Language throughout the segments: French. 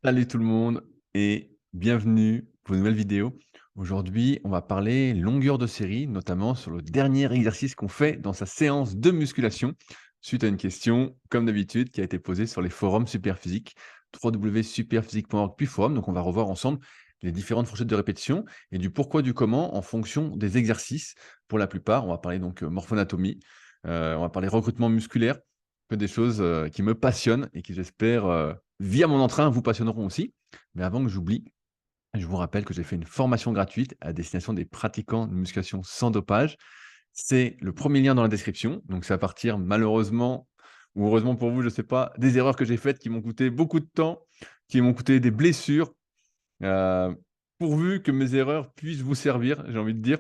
Salut tout le monde et bienvenue pour une nouvelle vidéo. Aujourd'hui, on va parler longueur de série, notamment sur le dernier exercice qu'on fait dans sa séance de musculation, suite à une question, comme d'habitude, qui a été posée sur les forums Superphysique, www.superphysique.org puis forum. Donc, on va revoir ensemble les différentes fourchettes de répétition et du pourquoi, du comment en fonction des exercices. Pour la plupart, on va parler donc morphonatomie, on va parler recrutement musculaire, que des choses qui me passionnent et qui, j'espère, via mon entrain, vous passionneront aussi. Mais avant que j'oublie, je vous rappelle que j'ai fait une formation gratuite à destination des pratiquants de musculation sans dopage. C'est le premier lien dans la description. Donc, c'est à partir, malheureusement ou heureusement pour vous, je ne sais pas, des erreurs que j'ai faites qui m'ont coûté beaucoup de temps, qui m'ont coûté des blessures. Heu, Pourvu que mes erreurs puissent vous servir, j'ai envie de dire.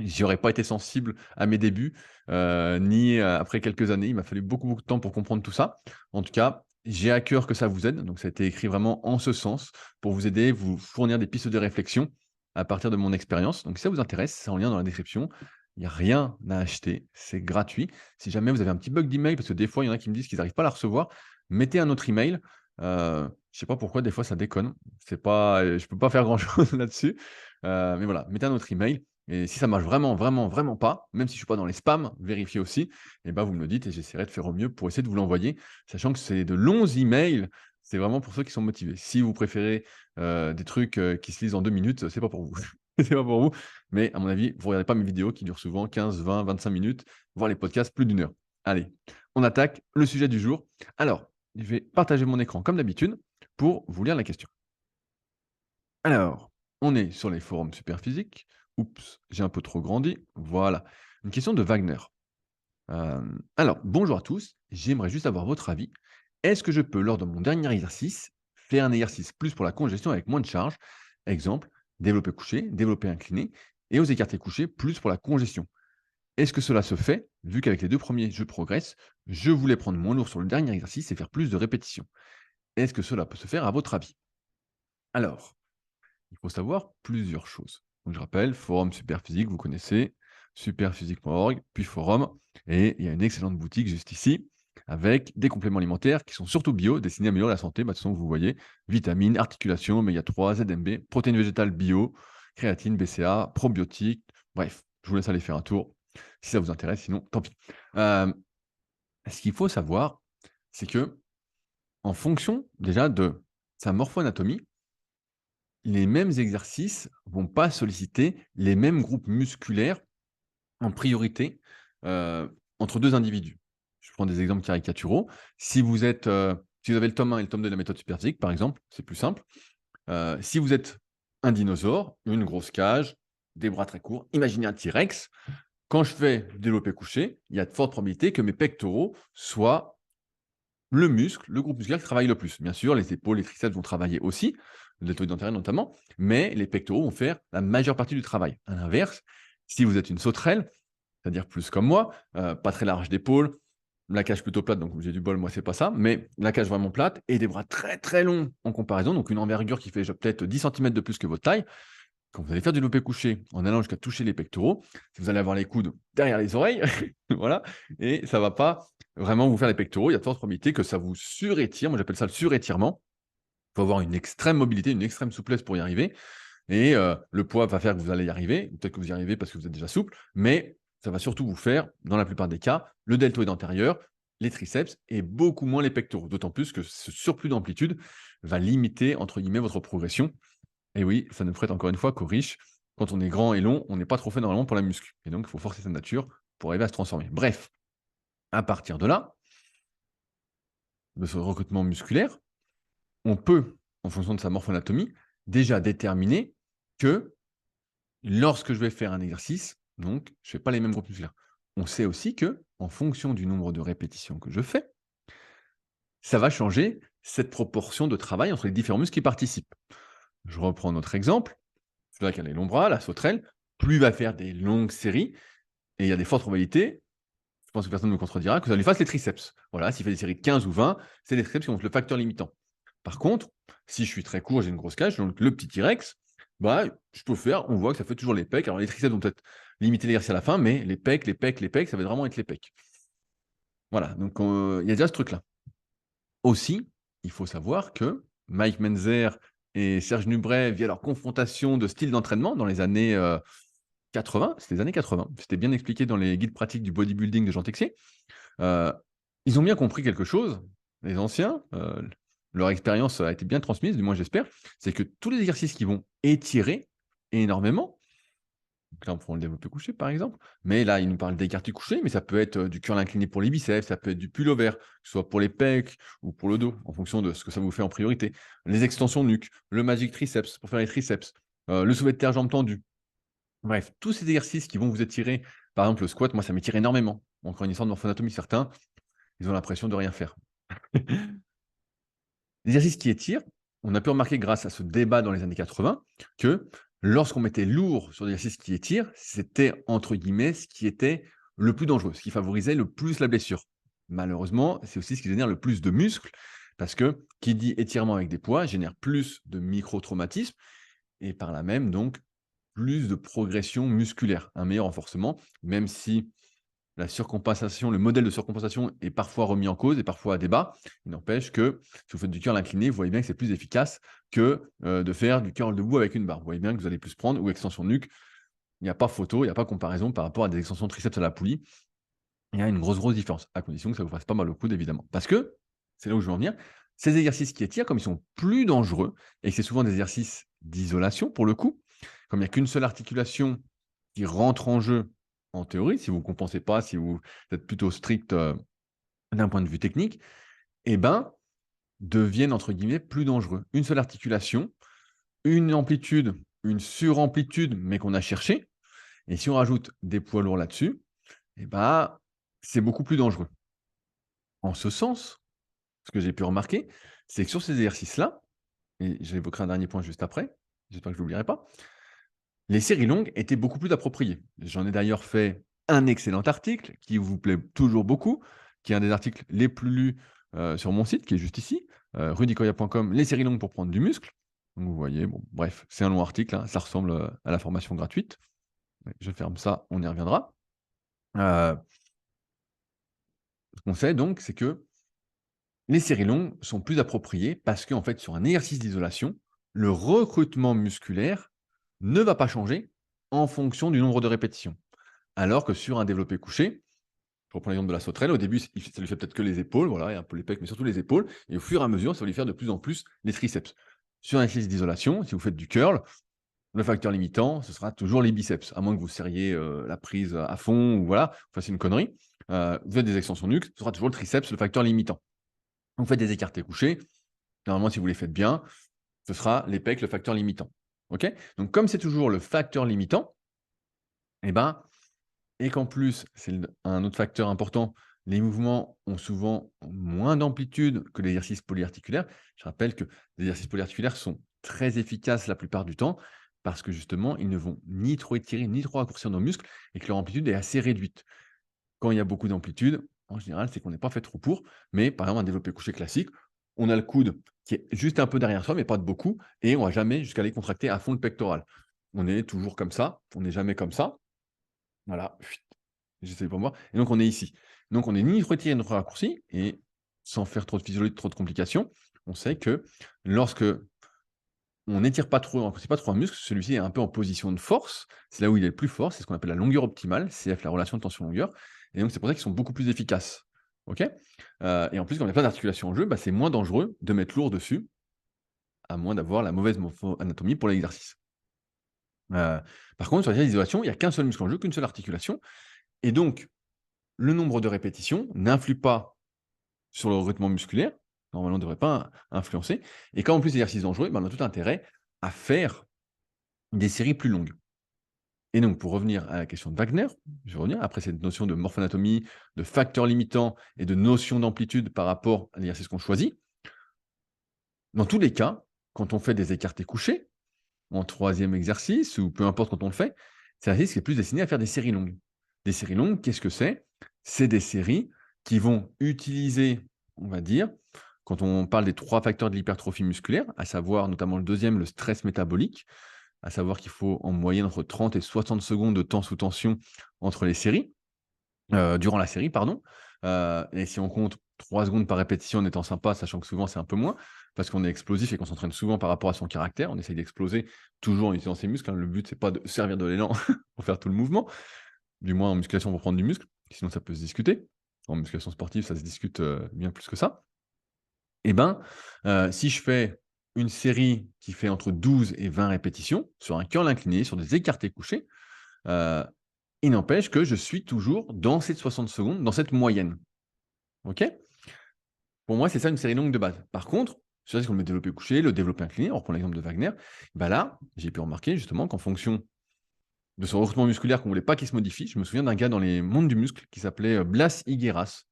J'y aurais pas été sensible à mes débuts, ni après quelques années. Il m'a fallu beaucoup, beaucoup de temps pour comprendre tout ça. En tout cas, j'ai à cœur que ça vous aide, donc ça a été écrit vraiment en ce sens, pour vous aider, vous fournir des pistes de réflexion à partir de mon expérience. Donc si ça vous intéresse, c'est en lien dans la description. Il y a rien à acheter, c'est gratuit. Si jamais vous avez un petit bug d'email, parce que des fois, il y en a qui me disent qu'ils n'arrivent pas à la recevoir, mettez un autre email. Je sais pas pourquoi des fois ça déconne. C'est pas, je peux pas faire grand chose là-dessus, mais voilà, mettez un autre email et si ça marche vraiment, vraiment, vraiment pas, même si je suis pas dans les spams, vérifiez aussi, et ben vous me le dites et j'essaierai de faire au mieux pour essayer de vous l'envoyer, sachant que c'est de longs emails, c'est vraiment pour ceux qui sont motivés. Si vous préférez, des trucs, qui se lisent en 2 minutes, c'est pas pour vous. C'est pas pour vous, mais à mon avis, vous regardez pas mes vidéos qui durent souvent 15, 20, 25 minutes, voire les podcasts plus d'1 heure. Allez, on attaque le sujet du jour. Alors, je vais partager mon écran comme d'habitude pour vous lire la question. Alors, on est sur les forums Superphysique. Oups, j'ai un peu trop grandi. Voilà. Une question de Wagner. Alors, bonjour à tous. J'aimerais juste avoir votre avis. Est-ce que je peux, lors de mon dernier exercice, faire un exercice plus pour la congestion avec moins de charge? Exemple, développé couché, développé incliné, et aux écartés couchés, plus pour la congestion. Est-ce que cela se fait? Vu qu'avec les deux premiers, je progresse, je voulais prendre moins lourd sur le dernier exercice et faire plus de répétitions. Est-ce que cela peut se faire à votre avis? Alors, il faut savoir plusieurs choses. Donc je rappelle, Forum Superphysique, vous connaissez, superphysique.org, puis Forum, et il y a une excellente boutique juste ici, avec des compléments alimentaires qui sont surtout bio, destinés à améliorer la santé. Bah, de toute façon, vous voyez, vitamines, articulations, oméga 3, ZMB, protéines végétales bio, créatine, BCA, probiotiques. Bref, je vous laisse aller faire un tour si ça vous intéresse, sinon tant pis. Euh, Ce qu'il faut savoir, c'est que en fonction déjà de sa morphoanatomie, les mêmes exercices vont pas solliciter les mêmes groupes musculaires en priorité, entre 2 individus. Je prends des exemples caricaturaux. Si vous êtes, si vous avez le tome 1 et le tome 2 de la méthode Superphysique, par exemple, c'est plus simple. Si vous êtes un dinosaure, une grosse cage, des bras très courts, imaginez un T-rex. Quand je fais développé couché, il y a de fortes probabilités que mes pectoraux soient le muscle, le groupe musculaire qui travaille le plus. Bien sûr, les épaules, les triceps vont travailler aussi, le deltoïde antérieur notamment, mais les pectoraux vont faire la majeure partie du travail. À l'inverse, si vous êtes une sauterelle, c'est-à-dire plus comme moi, pas très large d'épaule, la cage plutôt plate, donc j'ai du bol, moi c'est pas ça, mais la cage vraiment plate et des bras très très longs en comparaison, donc une envergure qui fait peut-être 10 centimètres de plus que votre taille. Quand vous allez faire du développé couché en allant jusqu'à toucher les pectoraux, vous allez avoir les coudes derrière les oreilles, voilà, et ça va pas vraiment vous faire les pectoraux. Il y a de fortes probabilités que ça vous surétire. Moi, j'appelle ça le surétirement. Il faut avoir une extrême mobilité, une extrême souplesse pour y arriver. Et le poids va faire que vous allez y arriver. Peut-être que vous y arrivez parce que vous êtes déjà souple, mais ça va surtout vous faire, dans la plupart des cas, le deltoïde antérieur, les triceps et beaucoup moins les pectoraux. D'autant plus que ce surplus d'amplitude va limiter, entre guillemets, votre progression. Et oui, ça ne prête encore une fois qu'aux riches. Quand on est grand et long, on n'est pas trop fait normalement pour la muscu. Et donc, il faut forcer sa nature pour arriver à se transformer. Bref, à partir de là, de ce recrutement musculaire, on peut, en fonction de sa morphoanatomie, déjà déterminer que lorsque je vais faire un exercice, donc, je ne fais pas les mêmes groupes musculaires. On sait aussi que, en fonction du nombre de répétitions que je fais, ça va changer cette proportion de travail entre les différents muscles qui participent. Je reprends notre exemple. Celui qui a les longs bras, la sauterelle, plus il va faire des longues séries, et il y a des fortes probabilités, je pense que personne ne me contredira, que ça lui fasse les triceps. Voilà, s'il fait des séries de 15 ou 20, c'est les triceps qui vont être le facteur limitant. Par contre, si je suis très court, j'ai une grosse cage, donc le petit T-rex, bah, je peux faire, on voit que ça fait toujours les pecs. Alors les triceps vont peut-être limiter l'exercice à la fin, mais les pecs, les pecs, les pecs, ça va vraiment être les pecs. Voilà, donc il y a déjà ce truc-là. Aussi, il faut savoir que Mike Menzer et Serge Nubret via leur confrontation de styles d'entraînement dans les années, 80, c'était les années 80. C'était bien expliqué dans les guides pratiques du bodybuilding de Jean Texier. Heu, Ils ont bien compris quelque chose, les anciens, leur expérience a été bien transmise, du moins j'espère, c'est que tous les exercices qui vont étirer énormément, donc là on prend le développé couché par exemple, mais là il nous parle d'écarté couché, mais ça peut être, du curl incliné pour les biceps, ça peut être du pullover, que ce soit pour les pecs ou pour le dos, en fonction de ce que ça vous fait en priorité. Les extensions nuque, le magic triceps pour faire les triceps, le soulevé de terre jambes tendues. Bref, tous ces exercices qui vont vous étirer, par exemple le squat, moi ça m'étire énormément. Encore une histoire de morphoanatomie, certains, ils ont l'impression de rien faire. L'exercice qui étire, on a pu remarquer grâce à ce débat dans les années 80 que lorsqu'on mettait lourd sur l'exercice qui étire, c'était entre guillemets ce qui était le plus dangereux, ce qui favorisait le plus la blessure. Malheureusement, c'est aussi ce qui génère le plus de muscles parce que qui dit étirement avec des poids génère plus de micro-traumatismes et par là même donc plus de progression musculaire, un meilleur renforcement, même si la surcompensation, le modèle de surcompensation est parfois remis en cause et parfois à débat. Il n'empêche que si vous faites du curl incliné, vous voyez bien que c'est plus efficace que, de faire du curl debout avec une barre. Vous voyez bien que vous allez plus prendre ou extension de nuque. Il n'y a pas photo, il n'y a pas comparaison par rapport à des extensions de triceps à la poulie. Il y a une grosse, grosse différence, à condition que ça vous fasse pas mal au coude évidemment. Parce que, c'est là où je veux en venir, ces exercices qui étirent, comme ils sont plus dangereux et que c'est souvent des exercices d'isolation pour le coup, comme il n'y a qu'une seule articulation qui rentre en jeu en théorie, si vous ne compensez pas, si vous êtes plutôt strict, d'un point de vue technique, et ben, deviennent entre guillemets «plus dangereux». Une seule articulation, une amplitude, une suramplitude, mais qu'on a cherché et si on rajoute des poids lourds là-dessus, et ben, c'est beaucoup plus dangereux. En ce sens, ce que j'ai pu remarquer, c'est que sur ces exercices-là, et j'évoquerai un dernier point juste après, j'espère que je l'oublierai pas, les séries longues étaient beaucoup plus appropriées. J'en ai d'ailleurs fait un excellent article qui vous plaît toujours beaucoup, qui est un des articles les plus lus, sur mon site qui est juste ici, rudicoya.com, les séries longues pour prendre du muscle. Donc vous voyez, bon bref, c'est un long article, hein, ça ressemble, à la formation gratuite. Ouais, je ferme ça, on y reviendra. Ce qu'on sait donc, c'est que les séries longues sont plus appropriées parce qu'en fait, sur un exercice d'isolation, le recrutement musculaire ne va pas changer en fonction du nombre de répétitions. Alors que sur un développé couché, je reprends l'exemple de la sauterelle, au début, ça lui fait peut-être que les épaules, voilà, et un peu les pecs, mais surtout les épaules, et au fur et à mesure, ça va lui faire de plus en plus les triceps. Sur un exercice d'isolation, si vous faites du curl, le facteur limitant, ce sera toujours les biceps, à moins que vous serriez la prise à fond, ou voilà, vous fassiez une connerie. Vous faites des extensions nuque, ce sera toujours le triceps, le facteur limitant. Vous faites des écartés couchés, normalement, si vous les faites bien, ce sera les pecs, le facteur limitant. OK? Donc comme c'est toujours le facteur limitant, eh ben, et qu'en plus, c'est un autre facteur important, les mouvements ont souvent moins d'amplitude que l'exercice polyarticulaire. Je rappelle que les exercices polyarticulaires sont très efficaces la plupart du temps parce que justement, ils ne vont ni trop étirer, ni trop raccourcir nos muscles et que leur amplitude est assez réduite. Quand il y a beaucoup d'amplitude, en général, c'est qu'on n'est pas fait trop pour. Mais par exemple, un développé couché classique, on a le coude qui est juste un peu derrière soi, mais pas de beaucoup, et on va jamais jusqu'à aller contracter à fond le pectoral. On est toujours comme ça, on n'est jamais comme ça. Voilà, j'essaie pour moi. Et donc on est ici. Donc on est ni trop étiré ni trop raccourci, et sans faire trop de physiologie, trop de complications, on sait que lorsque on n'étire pas trop, on raccourcit pas trop un muscle, celui-ci est un peu en position de force. C'est là où il est le plus fort, c'est ce qu'on appelle la longueur optimale, CF, la relation de tension-longueur. Et donc c'est pour ça qu'ils sont beaucoup plus efficaces. OK? Et en plus, quand il y a plein d'articulations en jeu, bah, c'est moins dangereux de mettre lourd dessus, à moins d'avoir la mauvaise morpho-anatomie pour l'exercice. Par contre, sur les isolation, il y a qu'un seul muscle en jeu, qu'une seule articulation. Et donc, le nombre de répétitions n'influe pas sur le recrutement musculaire. Normalement, ne devrait pas influencer. Et quand en plus l'exercice est dangereux, ben, on a tout intérêt à faire des séries plus longues. Et donc, pour revenir à la question de Wagner, je vais revenir après cette notion de morphoanatomie, de facteurs limitants et de notion d'amplitude par rapport à l'exercice qu'on choisit. Dans tous les cas, quand on fait des écartés couchés, en troisième exercice, ou peu importe quand on le fait, c'est un exercice qui est plus destiné à faire des séries longues. Des séries longues, qu'est-ce que c'est? C'est des séries qui vont utiliser, on va dire, quand on parle des 3 facteurs de l'hypertrophie musculaire, à savoir notamment le deuxième, le stress métabolique, à savoir qu'il faut en moyenne entre 30 et 60 secondes de temps sous tension entre les séries, durant la série, pardon. Et si on compte 3 secondes par répétition en étant sympa, sachant que souvent c'est un peu moins, parce qu'on est explosif et qu'on s'entraîne souvent par rapport à son caractère. On essaye d'exploser toujours en utilisant ses muscles, hein. Le but, c'est pas de servir de l'élan pour faire tout le mouvement, du moins en musculation pour prendre du muscle, sinon ça peut se discuter. En musculation sportive, ça se discute, bien plus que ça. Et ben, si je fais une série qui fait entre 12 et 20 répétitions sur un curl incliné, sur des écartés couchés, heu, il n'empêche que je suis toujours dans ces 60 secondes, dans cette moyenne. OK? Pour moi, c'est ça une série longue de base. Par contre, sur comme le développé couché, le développé incliné, on reprend l'exemple de Wagner, bah là, j'ai pu remarquer justement qu'en fonction de son recrutement musculaire qu'on voulait pas qu'il se modifie, je me souviens d'un gars dans les mondes du muscle qui s'appelait, Blas Higueras.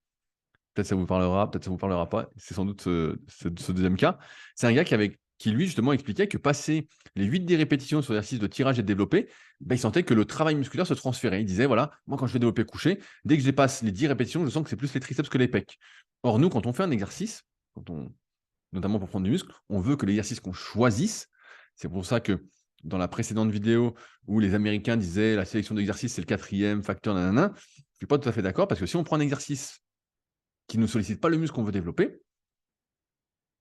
Peut-être ça vous parlera, peut-être ça vous parlera pas. C'est sans doute ce 2e cas. C'est un gars qui lui justement expliquait que passer les 8-10 répétitions sur l'exercice de tirage et de développé, bah, il sentait que le travail musculaire se transférait. Il disait: «Voilà, moi quand je fais développé couché, dès que je dépasse les 10 répétitions, je sens que c'est plus les triceps que les pecs». Or nous, quand on fait un exercice, quand on notamment pour prendre du muscle, on veut que l'exercice qu'on choisisse, c'est pour ça que dans la précédente vidéo où les Américains disaient: «La sélection d'exercices, c'est le 4e facteur nanana», je suis pas tout à fait d'accord parce que si on prend un exercice qui ne sollicite pas le muscle qu'on veut développer,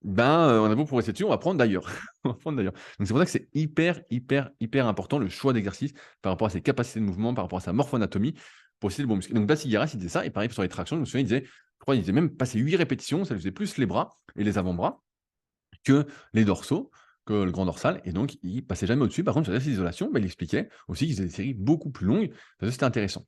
ben, on a beau progresser dessus, on va prendre d'ailleurs. On va prendre d'ailleurs. Donc c'est pour ça que c'est hyper, hyper, hyper important le choix d'exercice par rapport à ses capacités de mouvement, par rapport à sa morphoanatomie, pour essayer le bon muscle. Donc Bassigaras, il disait ça et pareil sur les tractions, je me souviens, il disait, je crois, il disait même passer 8 répétitions, ça lui faisait plus les bras et les avant-bras que les dorsaux, que le grand dorsal et donc il passait jamais au-dessus. Par contre, sur l'exercice d'isolation, bah, il expliquait aussi qu'il faisait des séries beaucoup plus longues, parce que c'était intéressant.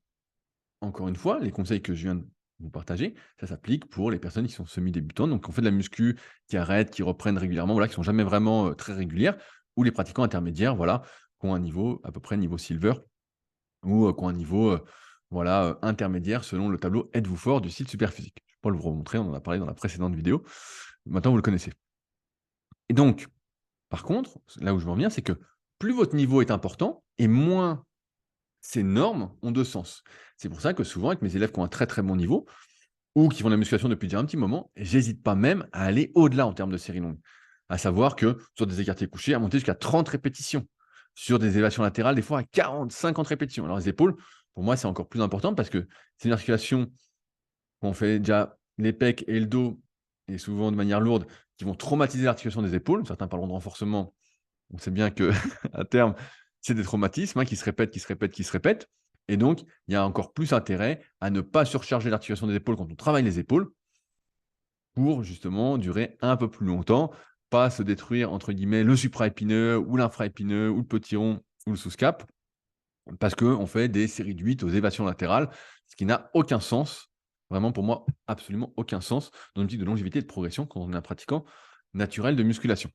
Encore une fois, les conseils que je viens de vous partager, ça s'applique pour les personnes qui sont semi-débutantes, donc qui ont fait de la muscu, qui arrêtent, qui reprennent régulièrement, voilà, qui sont jamais vraiment, très régulières ou les pratiquants intermédiaires, voilà, qui ont un niveau à peu près niveau silver ou, qui ont un niveau, voilà, intermédiaire selon le tableau «Êtes-vous fort?» du site Superphysique. Je peux pas le vous remontrer, on en a parlé dans la précédente vidéo. Maintenant, vous le connaissez et donc par contre, là où je veux en venir, c'est que plus votre niveau est important et moins ces normes ont de sens. C'est pour ça que souvent avec mes élèves qui ont un très, très bon niveau ou qui font de la musculation depuis déjà un petit moment, j'hésite pas même à aller au-delà en termes de séries longues. À savoir que sur des écartés couchés, à monter jusqu'à 30 répétitions. Sur des élévations latérales, des fois à 40, 50 répétitions. Alors les épaules, pour moi, c'est encore plus important parce que c'est une articulation on fait déjà les pecs et le dos et souvent de manière lourde, qui vont traumatiser l'articulation des épaules. Certains parleront de renforcement. On sait bien que à terme, c'est des traumatismes, hein, qui se répètent, qui se répètent, qui se répètent et donc il y a encore plus intérêt à ne pas surcharger l'articulation des épaules quand on travaille les épaules pour justement durer un peu plus longtemps, pas se détruire entre guillemets «le supraépineux ou l'infraépineux ou le petit rond ou le sous-scap» parce qu'on fait des séries de 8 aux élévations latérales, ce qui n'a aucun sens, vraiment pour moi absolument aucun sens dans une optique de longévité et de progression quand on est un pratiquant naturel de musculation.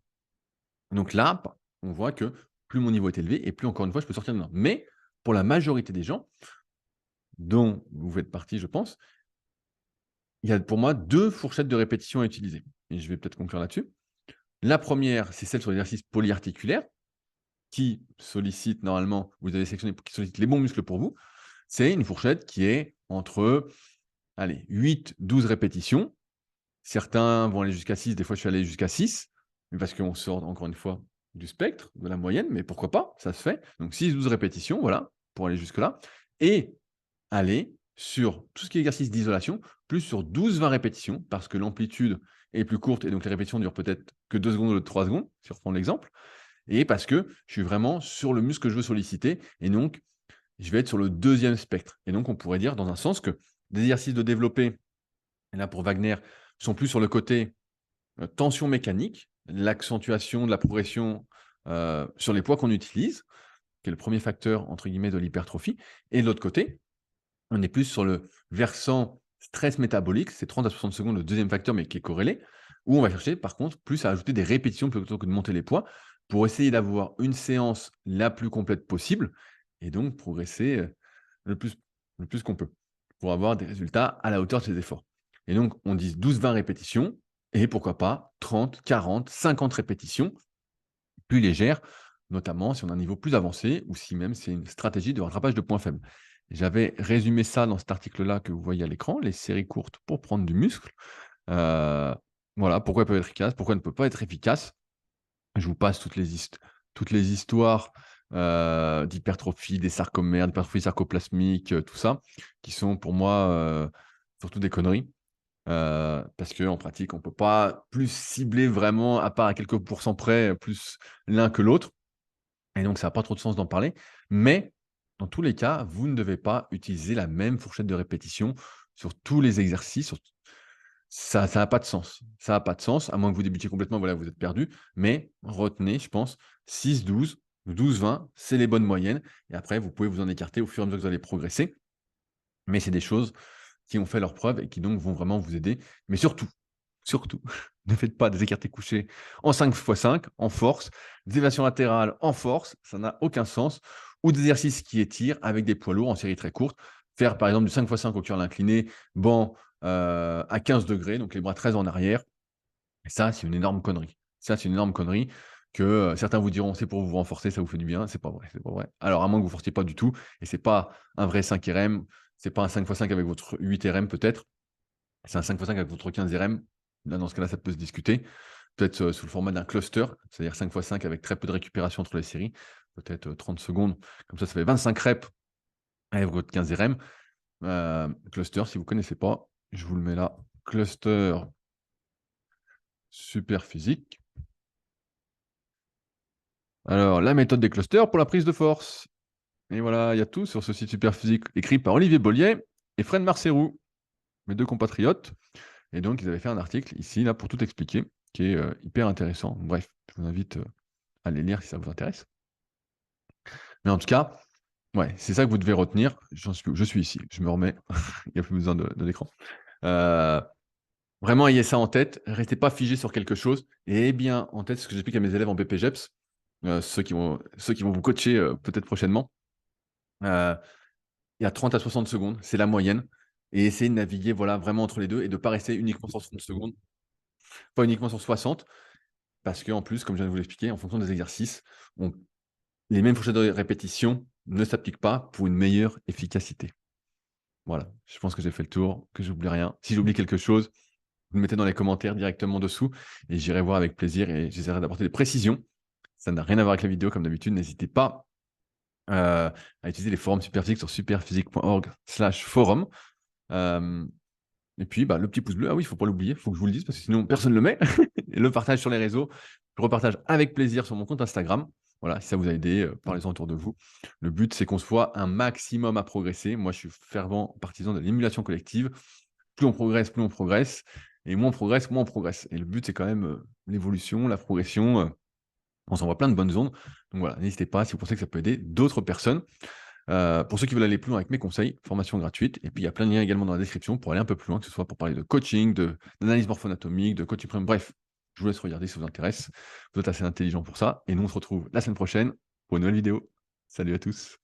Donc là, on voit que plus mon niveau est élevé et plus encore une fois je peux sortir de normes. Mais pour la majorité des gens, dont vous faites partie je pense, il y a pour moi 2 fourchettes de répétition à utiliser et je vais peut-être conclure là-dessus. La première, c'est celle sur l'exercice polyarticulaire qui sollicite normalement vous avez sélectionné qui sollicite les bons muscles pour vous. C'est une fourchette qui est entre, allez, 8-12 répétitions. Certains vont aller jusqu'à 6, des fois je suis allé jusqu'à 6, mais parce qu'on sort encore une fois du spectre, de la moyenne, mais pourquoi pas, ça se fait. Donc 6-12 répétitions, voilà, pour aller jusque-là et aller sur tout ce qui est exercice d'isolation, plus sur 12-20 répétitions, parce que l'amplitude est plus courte et donc les répétitions durent peut-être que 2 secondes ou 3 secondes, si on reprend l'exemple et parce que je suis vraiment sur le muscle que je veux solliciter et donc je vais être sur le 2e spectre et donc on pourrait dire dans un sens que des exercices de développé, et là pour Wagner, sont plus sur le côté, tension mécanique, l'accentuation de la progression, sur les poids qu'on utilise, qui est le premier facteur entre guillemets «de l'hypertrophie» et de l'autre côté, on est plus sur le versant stress métabolique, c'est 30 à 60 secondes le 2e facteur mais qui est corrélé, où on va chercher par contre plus à ajouter des répétitions plutôt que de monter les poids, pour essayer d'avoir une séance la plus complète possible et donc progresser, le plus le plus qu'on peut, pour avoir des résultats à la hauteur de ses efforts. Et donc on dit 12-20 répétitions et pourquoi pas 30, 40, 50 répétitions plus légères, notamment si on a un niveau plus avancé ou si même c'est une stratégie de rattrapage de points faibles. J'avais résumé ça dans cet article-là que vous voyez à l'écran, les séries courtes pour prendre du muscle. Heu, voilà, pourquoi elles peuvent être efficaces, pourquoi elles ne peuvent pas être efficaces. Je vous passe toutes les histoires, d'hypertrophie, des sarcomères, d'hypertrophie sarcoplasmique, tout ça, qui sont pour moi, surtout des conneries. Parce qu'en pratique, on peut pas plus cibler vraiment, à part à quelques pourcents près, plus l'un que l'autre. Et donc ça a pas trop de sens d'en parler. Mais dans tous les cas, vous ne devez pas utiliser la même fourchette de répétition sur tous les exercices, ça a pas de sens. Ça a pas de sens, à moins que vous débutiez complètement, voilà, vous êtes perdu. Mais retenez, je pense, 6-12, 12-20, c'est les bonnes moyennes et après vous pouvez vous en écarter au fur et à mesure que vous allez progresser. Mais c'est des choses qui ont fait leurs preuves et qui donc vont vraiment vous aider. Mais surtout, surtout, ne faites pas des écartés couchés en 5 x 5 en force, des élévations latérales en force, ça n'a aucun sens, ou des exercices qui étirent avec des poids lourds en série très courte. Faire par exemple du 5 x 5 au curl incliné, banc à 15 degrés, donc les bras très en arrière. Et ça, c'est une énorme connerie. Ça, c'est une énorme connerie que certains vous diront c'est pour vous renforcer, ça vous fait du bien. C'est pas vrai, c'est pas vrai. Alors, à moins que vous ne forciez pas du tout, et c'est pas un vrai 5 RM, c'est pas un 5 x 5 avec votre 8 RM peut-être, c'est un 5 x 5 avec votre 15 RM. Là, dans ce cas-là, ça peut se discuter. Peut-être, sous le format d'un cluster, c'est-à-dire 5 x 5 avec très peu de récupération entre les séries, peut-être, 30 secondes. Comme ça fait 25 reps avec votre 15 RM. Cluster, si vous ne connaissez pas, je vous le mets là. Cluster super physique. Alors, la méthode des clusters pour la prise de force. Et voilà, il y a tout sur ce site super physique, écrit par Olivier Bollier et Fred Marcerou, mes 2 compatriotes. Et donc, ils avaient fait un article ici, là, pour tout expliquer, qui est hyper intéressant. Bref, je vous invite à les lire si ça vous intéresse. Mais en tout cas, ouais, c'est ça que vous devez retenir. Je suis ici, je me remets, il n'y a plus besoin de l'écran. Euh, Vraiment, ayez ça en tête. Restez pas figé sur quelque chose. Et ayez bien en tête ce que j'explique à mes élèves en BPGEPS, ceux qui vont vous coacher peut-être prochainement. Euh, il y a 30 à 60 secondes, c'est la moyenne. Et essayez de naviguer voilà, vraiment entre les deux et de ne pas rester uniquement sur 30 secondes, pas uniquement sur 60. Parce qu'en plus, comme je viens de vous l'expliquer, en fonction des exercices, les mêmes fourchettes de répétition ne s'appliquent pas pour une meilleure efficacité. Voilà, je pense que j'ai fait le tour, que j'oublie rien. Si j'oublie quelque chose, vous le mettez dans les commentaires directement dessous et j'irai voir avec plaisir et j'essaierai d'apporter des précisions. Ça n'a rien à voir avec la vidéo comme d'habitude. N'hésitez pas à utiliser les forums Superphysique sur superphysique.org/forum. Et puis, bah, le petit pouce bleu, ah oui, il ne faut pas l'oublier, il faut que je vous le dise parce que sinon personne ne le met. Et le partage sur les réseaux, je repartage avec plaisir sur mon compte Instagram. Voilà, si ça vous a aidé, parlez-en autour de vous. Le but, c'est qu'on soit un maximum à progresser. Moi, je suis fervent partisan de l'émulation collective. Plus on progresse, plus on progresse. Et moins on progresse, moins on progresse. Et le but, c'est quand même l'évolution, la progression. On s'envoie plein de bonnes ondes. Donc voilà, n'hésitez pas si vous pensez que ça peut aider d'autres personnes. Pour ceux qui veulent aller plus loin avec mes conseils, formation gratuite. Et puis, il y a plein de liens également dans la description pour aller un peu plus loin, que ce soit pour parler de coaching, d'analyse morpho-anatomique, de coaching premium. Bref, je vous laisse regarder si ça vous intéresse. Vous êtes assez intelligent pour ça. Et nous, on se retrouve la semaine prochaine pour une nouvelle vidéo. Salut à tous.